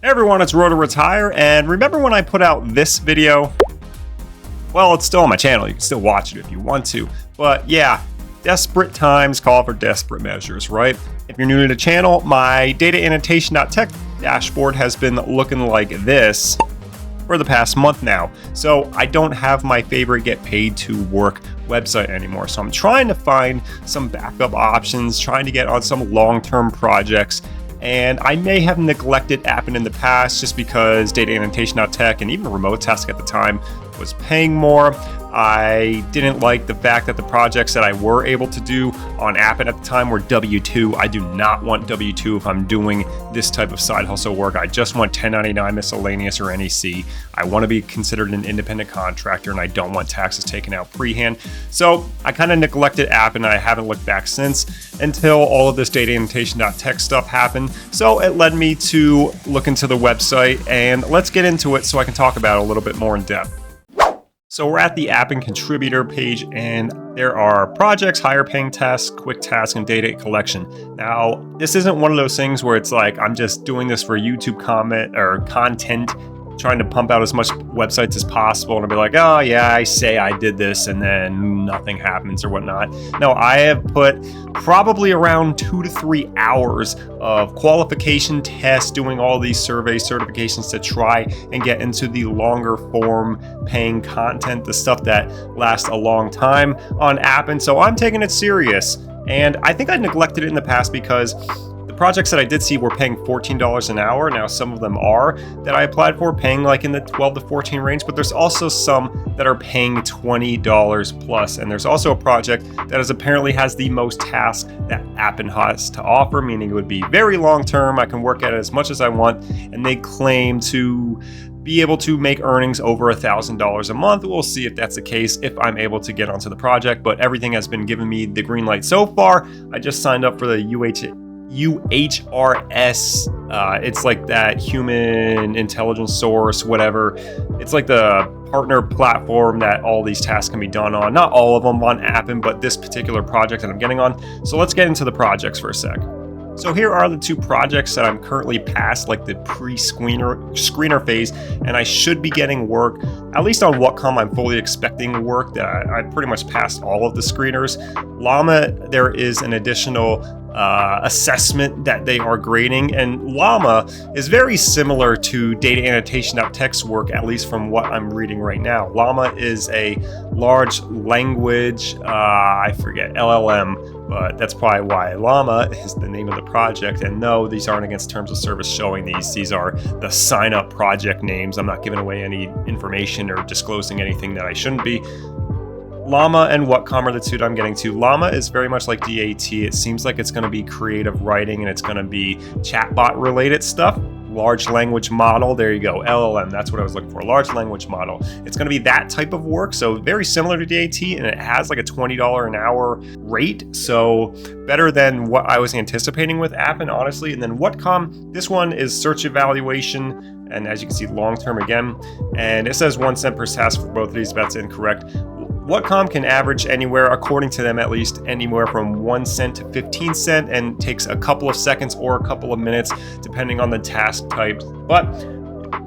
Hey everyone, it's Road to Retire, and remember when I put out this video? Well, it's still on my channel, you can still watch it if you want to, but yeah, desperate times call for desperate measures, right? If you're new to the channel, my data-annotation.tech dashboard has been looking like this for the past month now. So I don't have my favorite get paid to work website anymore. So I'm trying to find some backup options, trying to get on some long-term projects. And I may have neglected Appen in the past just because data-annotation.tech and even Remote Task at the time was paying more. I didn't like the fact that the projects that I were able to do on Appen at the time were W-2. I do not want W-2 if I'm doing this type of side hustle work. I just want 1099 miscellaneous or NEC. I want to be considered an independent contractor and I don't want taxes taken out freehand. So I kind of neglected Appen and I haven't looked back since until all of this data-annotation.tech stuff happened. So it led me to look into the website, and let's get into it so I can talk about it a little bit more in depth. So we're at the Appen contributor page, and there are projects, higher paying tasks, quick tasks, and data collection. Now, this isn't one of those things where it's like I'm just doing this for YouTube comment or content, trying to pump out as much websites as possible and be like, oh yeah, I say I did this and then nothing happens or whatnot. No, I have put probably around 2 to 3 hours of qualification tests, doing all these surveys, certifications to try and get into the longer form paying content, the stuff that lasts a long time on Appen. So I'm taking it serious. And I think I neglected it in the past because the projects that I did see were paying $14 an hour. Now, some of them are that I applied for paying like in the 12 to 14 range, but there's also some that are paying $20 plus. And there's also a project that apparently has the most tasks that Appen has to offer, meaning it would be very long term. I can work at it as much as I want. And they claim to be able to make earnings over $1,000 a month. We'll see if that's the case, if I'm able to get onto the project, but everything has been giving me the green light so far. I just signed up for the UHRS. It's like that human intelligence source, whatever. It's like the partner platform that all these tasks can be done on. Not all of them on Appen, but this particular project that I'm getting on. So let's get into the projects for a sec. So here are the two projects that I'm currently past, like the pre-screener phase, and I should be getting work. At least on Whatcom, I'm fully expecting work. That I pretty much passed all of the screeners. Llama, there is an additional assessment that they are grading, and Llama is very similar to data-annotation.tech's work, at least from what I'm reading right now. Llama is a large language, I forget, LLM, but that's probably why Llama is the name of the project. And no, these aren't against terms of service showing these. These are the sign-up project names. I'm not giving away any information or disclosing anything that I shouldn't be. Llama and Whatcom are the two that I'm getting to. Llama is very much like DAT. It seems like it's going to be creative writing and it's going to be chatbot related stuff. Large language model, there you go, LLM, that's what I was looking for, large language model. It's going to be that type of work, so very similar to DAT, and it has like a $20 an hour rate, so better than what I was anticipating with Appen, honestly. And then Whatcom, this one is search evaluation, and as you can see, long-term again, and it says 1 cent per task for both of these, but that's incorrect. Whatcom can average anywhere, according to them at least, anywhere from 1 cent to 15 cents, and takes a couple of seconds or a couple of minutes depending on the task type. But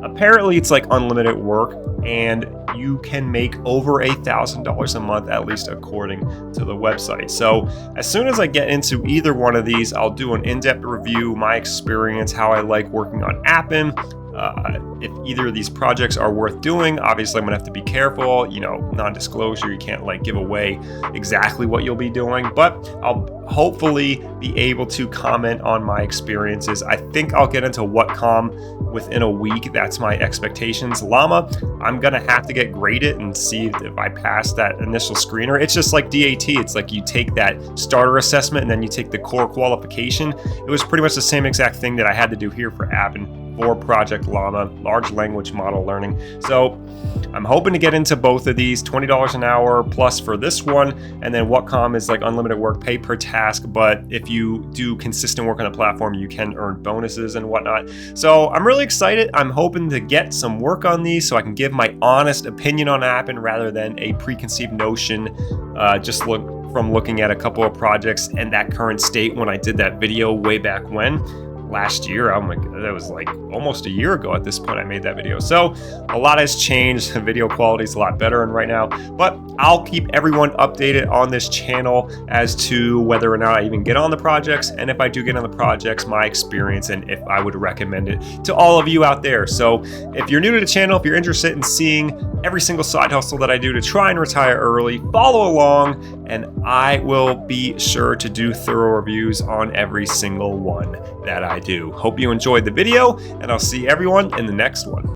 apparently it's like unlimited work, and you can make over $1,000 a month, at least according to the website. So as soon as I get into either one of these, I'll do an in-depth review, my experience, how I like working on Appen. If either of these projects are worth doing, obviously I'm gonna have to be careful, non-disclosure, you can't like give away exactly what you'll be doing, but I'll hopefully be able to comment on my experiences. I think I'll get into Whatcom within a week. That's my expectations. Llama, I'm gonna have to get graded and see if I pass that initial screener. It's just like DAT. It's like you take that starter assessment and then you take the core qualification. It was pretty much the same exact thing that I had to do here for Appen for Project Llama, large language model learning. So I'm hoping to get into both of these, $20 an hour plus for this one, and then Whatcom is like unlimited work, pay per task, but if you do consistent work on the platform, you can earn bonuses and whatnot. So I'm really excited. I'm hoping to get some work on these so I can give my honest opinion on Appen rather than a preconceived notion, just from looking at a couple of projects and that current state when I did that video way back when. last year. Oh my god, that was like almost a year ago at this point I made that video. So a lot has changed. The video quality is a lot better right now, but I'll keep everyone updated on this channel as to whether or not I even get on the projects, and if I do get on the projects, my experience, and if I would recommend it to all of you out there. So if you're new to the channel, if you're interested in seeing every single side hustle that I do to try and retire early, follow along, and I will be sure to do thorough reviews on every single one that I do. Hope you enjoyed the video, and I'll see everyone in the next one.